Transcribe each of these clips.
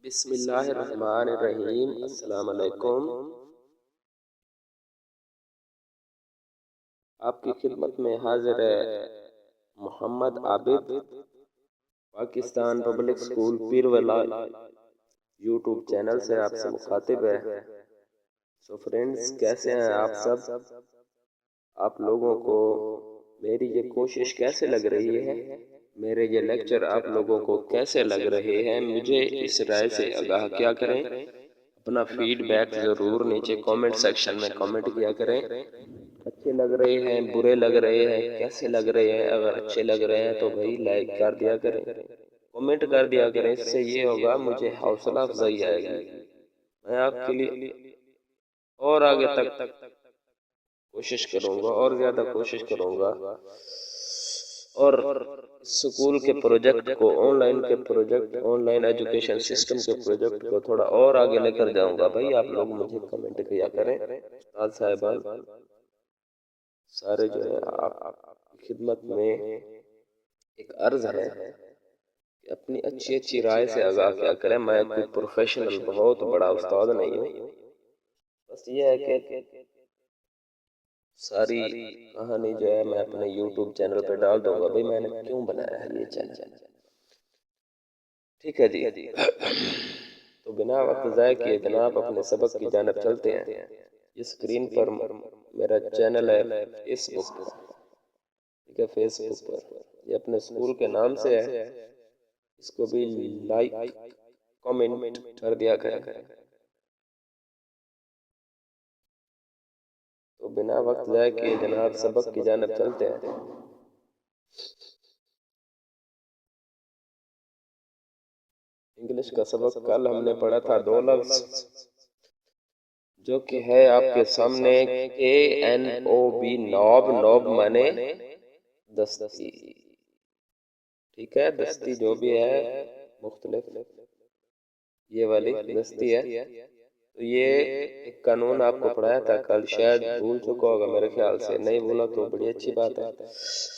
बिस्मिल्लाहिर्रहमानिर्रहीम। अस्सलाम वालेकुम। आपकी खिदमत में हाजिर है Mohammad Abid, Pakistan public school Peerwala YouTube channel से आपसे मुखातिब है। सो फ्रेंड्स, कैसे हैं आप सब? आप लोगों को मेरी ये कोशिश कैसे लग रही है? मेरे ये लेक्चर आप लोगों को कैसे लग रहे हैं? मुझे इस राय से आगाह क्या करें। अपना फीडबैक ज़रूर नीचे कमेंट सेक्शन में कमेंट किया करें। अच्छे लग रहे हैं, बुरे लग रहे हैं, कैसे लग रहे हैं? अगर अच्छे लग रहे हैं तो भाई लाइक कर दिया करें, कमेंट कर दिया करें। इससे ये होगा, मुझे हौसला अफजाई आएगी। मैं आपके लिए और आगे तक कोशिश करूंगा और ज़्यादा कोशिश करूंगा, और स्कूल के प्रोजेक्ट को, ऑनलाइन एजुकेशन सिस्टम के प्रोजेक्ट को थोड़ा और आगे लेकर जाऊंगा। भाई आप लोग मुझे कमेंट किया करें। उस्ताद साहिबान सारे जो है आपकी खिदमत में एक अर्ज है कि अपनी अच्छी अच्छी राय से आगाह क्या करें। मैं कोई प्रोफेशनल बहुत बड़ा उस्ताद नहीं हूँ, बस ये है कि सारी कहानी जो है मैं अपने यूट्यूब चैनल पे डाल दूंगा। भाई मैंने क्यों बनाया है ये चैनल, ठीक है जी। तो बिना वक्त ज़ाय किए जनाब अपने सबक की जानिब चलते हैं। ये स्क्रीन पर मेरा चैनल है फेसबुक पर, ठीक है, फेसबुक पर। ये अपने स्कूल के नाम से है, इसको भी लाइक कमेंट कर दिया करें। तो बिना वक्त ज़ाय किए जनाब सबक की जानिब चलते हैं। इंग्लिश का सबक कल हमने पढ़ा था 2 लफ्ज, जो कि है आपके सामने KNOB, नॉब। नॉब माने दस्ती, ठीक है, दस्ती जो भी है मुख्तलिफ, ये वाली दस्ती है। तो ये एक कानून आपको पढ़ाया था कल, शायद भूल चुका होगा, मेरे ख्याल से नहीं भूला तो बड़ी अच्छी बात है।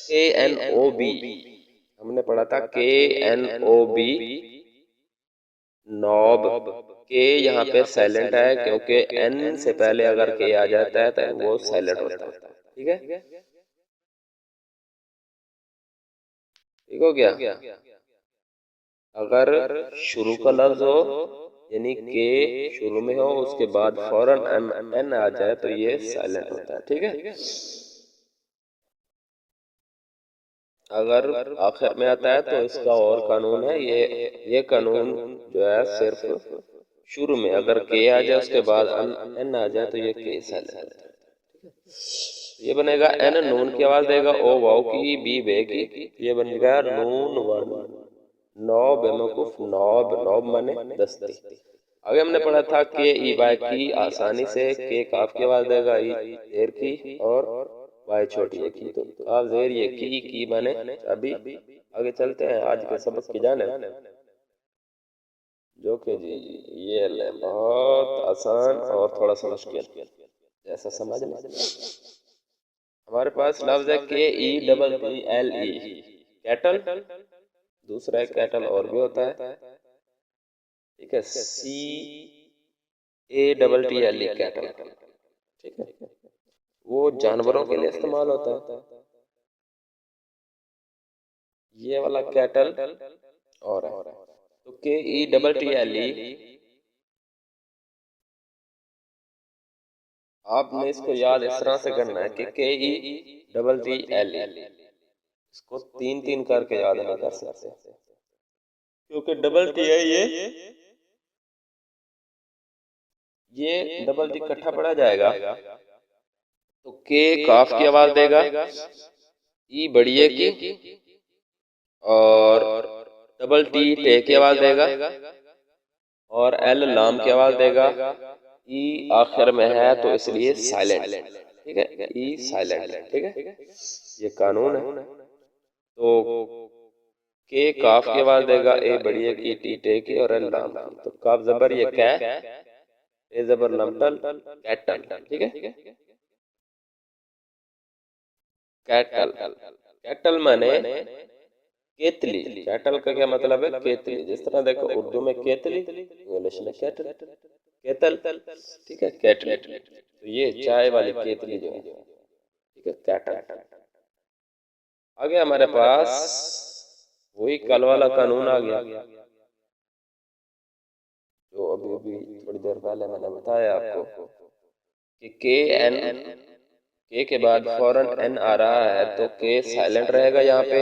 KNOB हमने पढ़ा था, KNOB नॉब। के यहाँ पे साइलेंट है क्योंकि एन से पहले अगर के आ जाता है तो वो साइलेंट होता है, ठीक है, ठीक हो गया। अगर शुरू का लफ्ज हो, यानी के शुरू में हो, उसके बाद फौरन एन आ जाए तो ये साइलेंट होता है, ठीक है। अगर आखिर में आता है तो इसका और कानून है। ये कानून जो है सिर्फ शुरू में, अगर के आ जाए उसके बाद एन आ जाए तो ये के साइलेंट होता है। ये बनेगा एन, नून की आवाज देगा, ओ वाओ की, बी बे की, ये बनेगा नून वन। नौ बेवकूफ, नौब। नौब माने दस्ती। आगे हमने पढ़ा था के ई वाई की, आसानी से के काफ की आवाज देगा, ई देर की, और वाई छोटी है की। तो काफ जेर ये की माने अभी। आगे चलते हैं आज के सबक की जानिब, जो कि जी ये ले बहुत आसान और थोड़ा सा मुश्किल, जैसा समझ लें। हमारे पास लफ्ज है KELLE, कैटल। दूसरा एक कैटल और भी होता है, ठीक है, CATTLE, कैटल, ठीक है, वो जानवरों के लिए इस्तेमाल होता है। ये वाला कैटल और है। तो KETTLE, आपने इसको याद इस तरह से करना है कि KETTLE, इसको 3-3 करके याद नहीं कर सकते क्योंकि डबल टी है। ये डबल टी इकट्ठा पढ़ा जाएगा तो के काफ की आवाज देगा, ई बड़िए की, और डबल टी टे की आवाज देगा, और एल लाम की आवाज देगा। ई आखिर में है तो इसलिए साइलेंट, ठीक है, ई साइलेंट, ठीक है, ये कानून है। तो के काफ की आवाज देगा, ए बड़िए की, टी टे की, और एल लाम की। तो काफ जबर ये कै, ए जबर लमटल, कैटल, ठीक है। कैटल, कैटल माने केतली, कैटल का क्या मतलब है? केतली। जिस तरह देखो उर्दू में केतली, इंग्लिश में कैटल, केतल, ठीक है, कैटल। तो ये चाय वाली केतली जो है, ठीक है, कैटल। आगे हमारे पास वही कल वाला कानून आ गया, जो अभी अभी थोड़ी देर पहले मैंने बताया आपको कि के के बाद फौरन एन आ रहा है तो के साइलेंट रहेगा यहाँ पे,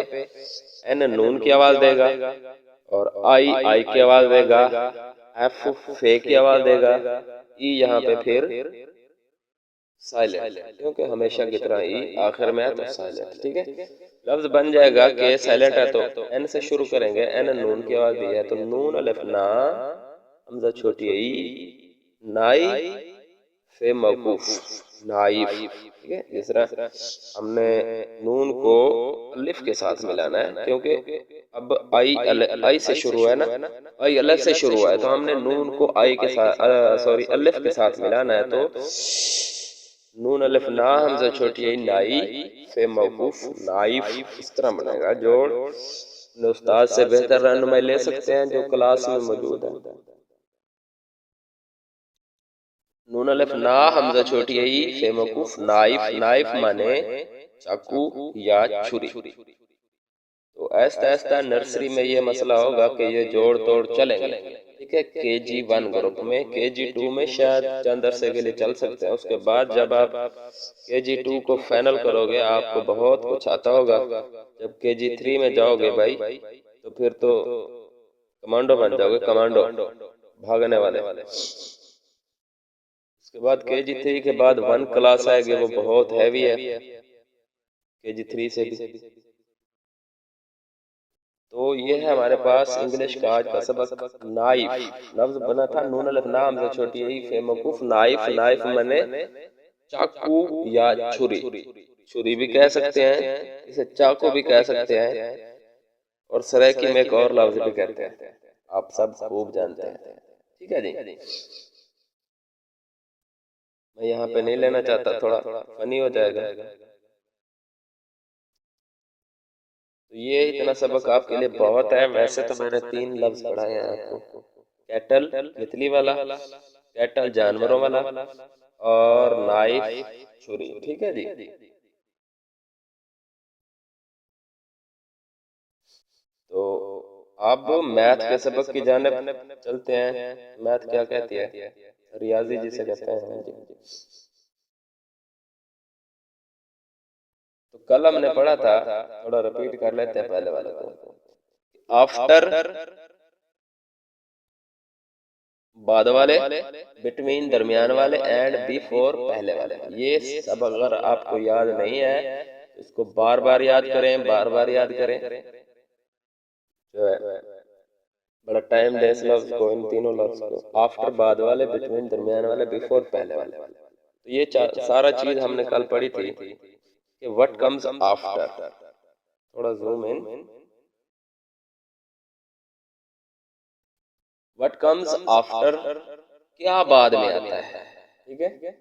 एन नून की आवाज देगा, और आई आई की आवाज देगा, एफ फे की आवाज देगा, ई यहाँ पे फिर साइलेंट, क्योंकि हमेशा की तरह ई आखिर में है तो साइलेंट, ठीक है। लफ्ज बन जाएगा के साइलेंट है तो एन से शुरू करेंगे, एन नून की आवाज दी है तो नून अलिफ ना, हमजा छोटी ई, नाई फे मौकूफ, नाइफ, ठीक है। जिस तरह हमने नून को अलिफ के साथ मिलाना है, क्योंकि अब आई से शुरू है ना, आई अलग से शुरू है, तो हमने नून को आई के साथ सॉरी अलिफ के साथ मिलाना है, तो नून अलिफ ना हमजा छोटी आई नाई फे मौकूफ नाइफ, इस तरह बनेगा जोड़। उस्ताद से बेहतर रहनुमाई ले सकते हैं जो क्लास में मौजूद है। नून अलिफ ना हमजा छोटी आई फे मौकूफ नाइफ, नाइफ माने चाकू या छुरी। तो ऐसा ऐसा नर्सरी में ये मसला होगा कि ये जोड़ तोड़ चलेंगे, ठीक है। KG1 ग्रुप में, KG2 में शायद चंद अरसे के लिए चल सकते हैं, उसके बाद जब आप KG2 को फाइनल करोगे आपको बहुत कुछ आता होगा। जब KG3 में जाओगे भाई तो फिर तो कमांडो बन जाओगे, कमांडो, भागने वाले। उसके बाद KG3 के बाद 1 क्लास आएगी, वो बहुत हैवी है KG3 से भी। तो ये है हमारे पास इंग्लिश का आज का सबक। नाइफ लफ्ज बना था नून अलिफ ना हमजा छोटी आई फे मौकूफ नाइफ, नाइफ माने चाकू या छुरी, छुरी भी कह सकते हैं, इसे चाकू भी कह सकते हैं, और सराइकी में एक और लफ्ज भी कहते हैं, आप सब खूब जानते हैं, ठीक है जी। मैं यहाँ पे नहीं लेना चाहता, थोड़ा फनी हो जाएगा। तो ये इतना सबक आपके लिए बहुत है। वैसे तो मैंने 3 लफ्ज पढ़ाए हैं आपको, कैटल तितली वाला, कैटल जानवरों वाला, और नाइफ छुरी, ठीक है जी। तो अब मैथ के सबक की जानिब चलते हैं। मैथ क्या कहती है? रियाजी जिसे कहते हैं जी। तो कल हमने पढ़ा था, थोड़ा रिपीट कर लेते हैं पहले वाले को। आफ्टर बाद वाले, बिटवीन दरमियान वाले, एंड बिफोर पहले वाले। ये सब अगर आपको याद नहीं है तो इसको बार बार याद करें, बार बार याद करें, जो है बड़ा टाइम दे इस लफ्ज को, इन तीनों लफ्ज को, आफ्टर बाद वाले, बिटवीन दरमियान वाले, बिफोर पहले वाले। तो ये सारा चीज हमने कल पढ़ी थी कि व्हाट कम्स आफ्टर। थोड़ा zoom in, what comes after, क्या बाद में आता है, ठीक है,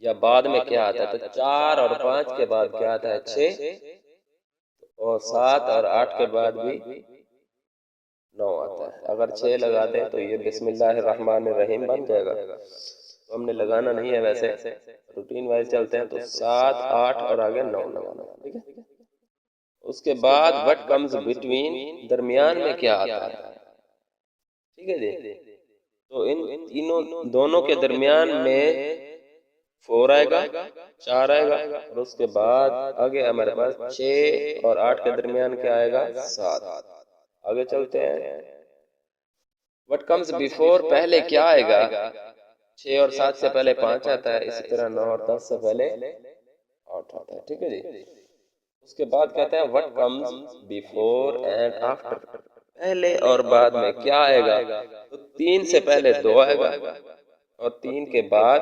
या बाद में क्या आता है। तो 4 और 5 के बाद क्या आता है? 6, और 7 और 8 के बाद भी 9 आता है। अगर 6 लगा दें तो ये बिस्मिल्लाहिर्रहमानिर्रहीम बन जाएगा, तो हमने लगाना नहीं है, वैसे रूटीन वाइज चलते हैं। तो 7 8 और आगे 9 लगाना, ठीक है। उसके बाद व्हाट कम्स बिटवीन, दरमियान में क्या आता है, ठीक है जी। तो इन तीनों दोनों के दरमियान में 4 आएगा, 4 आएगा, और उसके बाद आगे हमारे पास 6 और 8 के दरमियान क्या आएगा? 7। आगे चलते हैं। व्हाट कम्स बिफोर, पहले क्या आएगा? 6 और 7 से पहले 5 आता है, इसी तरह 9 और 10 से पहले 8 आता है, ठीक है जी। उसके बाद कहते हैं what comes before and after, पहले और बाद में क्या आएगा? तो 3 से पहले 2 आएगा, और 3 के बाद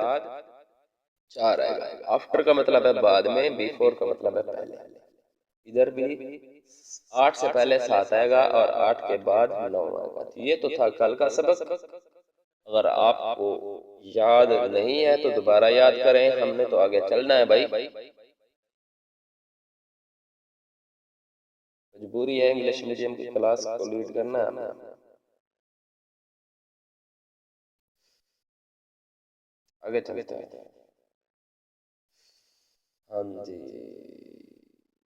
4 आएगा। आफ्टर का मतलब है बाद में, बिफोर का मतलब है पहले। इधर भी 8 से पहले 7 आएगा, और 8 के बाद 9 आएगा। तो ये तो था कल का सबक। अगर आपको याद नहीं है तो दोबारा याद करें, हमने तो आगे चलना है भाई। मजबूरी है इंग्लिश मीडियम की क्लास को लीड करना है हमें। आगे चलते हैं। हाँ जी,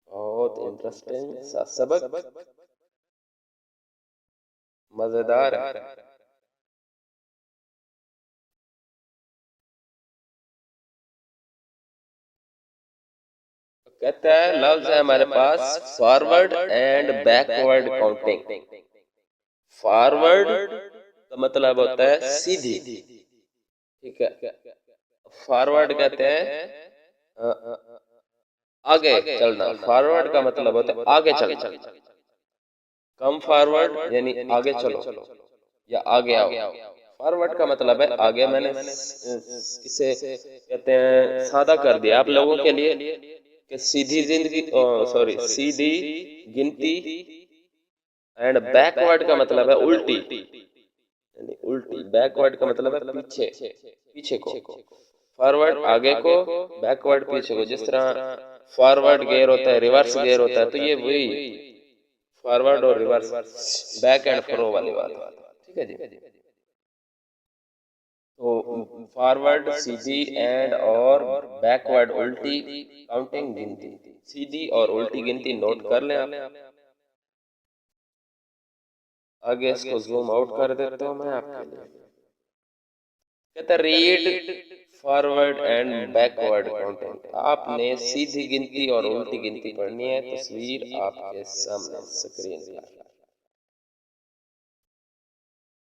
बहुत इंटरेस्टिंग सा सबक, मजेदार है। कहता है लफ्ज है हमारे पास forward and backward counting. Forward का मतलब होता है सीधी, ठीक है। फॉरवर्ड कहते हैं आगे चलना। फॉरवर्ड का मतलब होता है आगे चलना। कम फॉरवर्ड यानी आगे चलो या आगे आओ। फॉरवर्ड का मतलब है आगे। मैंने इसे कहते हैं सादा कर दिया आप लोगों के लिए कि सीधी जिंदगी, सॉरी सीधी गिनती। एंड बैकवर्ड का मतलब है उल्टी, यानी उल्टी। बैकवर्ड का मतलब है पीछे, पीछे को। फॉरवर्ड आगे को, बैकवर्ड पीछे को। जिस तरह फॉरवर्ड गियर होता है, रिवर्स गियर होता है, तो ये वही फॉरवर्ड और रिवर्स, बैक एंड फ्रो वाली बात है, ठीक है जी। तो फॉरवर्ड सीधी एंड और बैकवर्ड उल्टी काउंटिंग गिनती। सीधी और उल्टी गिनती नोट कर लें आप। आगे इसको जूम आउट कर देता हूं मैं आपके लिए। कहता read forward and backward counting. आपने सीधी गिनती और उल्टी गिनती पढ़नी है। तस्वीर आपके सामने स्क्रीन पर।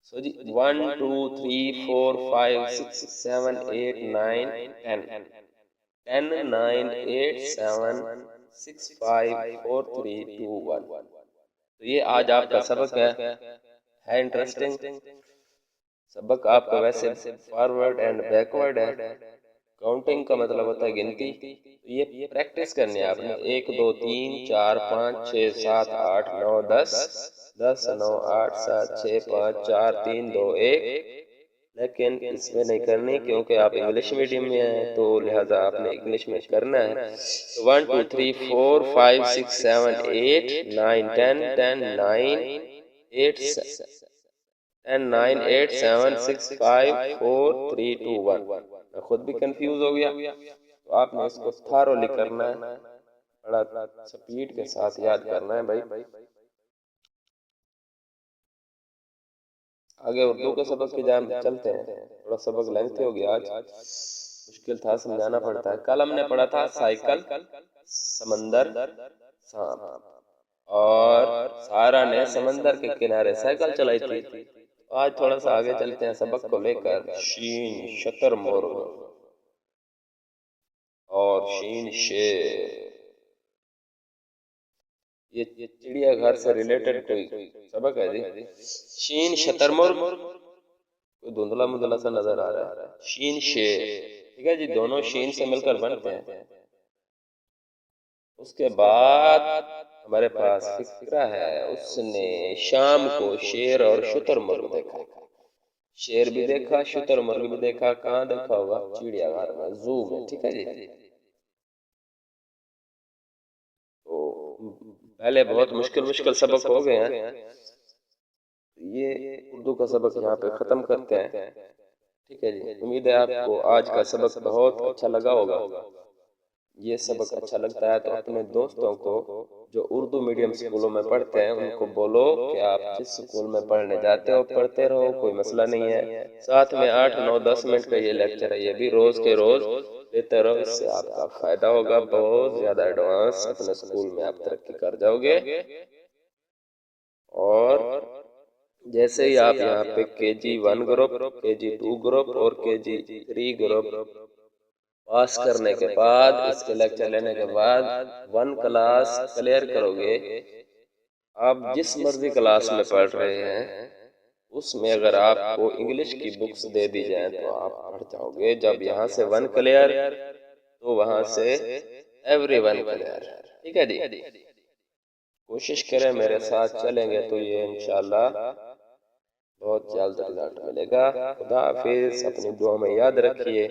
सो जी 1 2 3 4 5 6 7 8 9 10 10 9 8 7 6 5 4 3 2 1। तो ये आज आपका सबक है इंटरेस्टिंग सबक आपका। वैसे फॉरवर्ड एंड बैकवर्ड है। काउंटिंग का मतलब होता है गिनती। तो ये प्रैक्टिस करनी है आपने। 1 2 3 4 5 6 7 8 9 10 10 9 8 7 6 5 4 3 2 1। लेकिन इसमें नहीं करनी क्योंकि आप इंग्लिश मीडियम में हैं, तो लिहाजा आपने इंग्लिश में करना है। तो 1 2 3 4 5 6 7 8 9 10 10 9 8 10 9 8 7 6 5 4 3 2 1। मैं खुद भी कंफ्यूज हो गया, तो आपने इसको थारोली करना है, बड़ा स्पीड के साथ याद करना है भाई। आगे उर्दू के सबक की जान चलते हैं। थोड़ा सबक लेंथी हो गया आज, मुश्किल था, समझाना पड़ता है। कल हमने पढ़ा था साइकिल, समंदर, सांप, और सारा ने समंदर के किनारे साइकिल चलाई थी। आज थोड़ा सा आगे चलते हैं सबक को लेकर। शीन शतरमुर्ग और शीन शेर, ये चिड़ियाघर से रिलेटेड कोई सबक है जी। शीन शतरमुर्ग, कोई धुंधला मुंधला सा नजर आ रहा है। शीन शेर, ठीक है जी, दोनों शीन से मिलकर बनते हैं। उसके बाद हमारे पास फिक्रा है। उसने शाम को शेर और शुतुरमुर्ग देखा। शेर भी देखा, शुतुरमुर्ग भी देखा। कहाँ देखा होगा? चिड़ियाघर में, जू में, ठीक है जी। तो पहले बहुत मुश्किल मुश्किल सबक हो गए हैं, ये उर्दू का सबक यहाँ पे खत्म करते हैं, ठीक है जी। उम्मीद है आपको आज का सबक बहुत अच्छा लगा होगा। ये सबक अच्छा लगता है तो अपने दोस्तों को जो उर्दू मीडियम स्कूलों में पढ़ते हैं उनको बोलो कि आप जिस स्कूल में पढ़ने जाते हो पढ़ते रहो, कोई मसला नहीं है। साथ में 8 9 10 मिनट का ये लेक्चर है, ये भी रोज के रोज लेते रहो। इससे आपका फायदा होगा, बहुत ज्यादा एडवांस अपने स्कूल में आप तरक्की कर जाओगे। और जैसे ही आप यहाँ पे KG1 ग्रुप, KG2 ग्रुप और KG3 ग्रुप पास करने के बाद, इसके लेक्चर लेने के बाद 1 क्लास क्लियर करोगे, आप जिस मर्जी क्लास में पढ़ रहे हैं उसमें अगर आपको इंग्लिश की बुक्स दे दी जाए तो आप पढ़ जाओगे। जब यहाँ से 1 क्लियर तो वहां से everyone क्लियर, ठीक है जी। कोशिश करें मेरे साथ चलेंगे तो ये इंशाल्लाह बहुत जल्द रिजल्ट मिलेगा। खुदा हाफिज, अपनी दुआ में याद रखिए।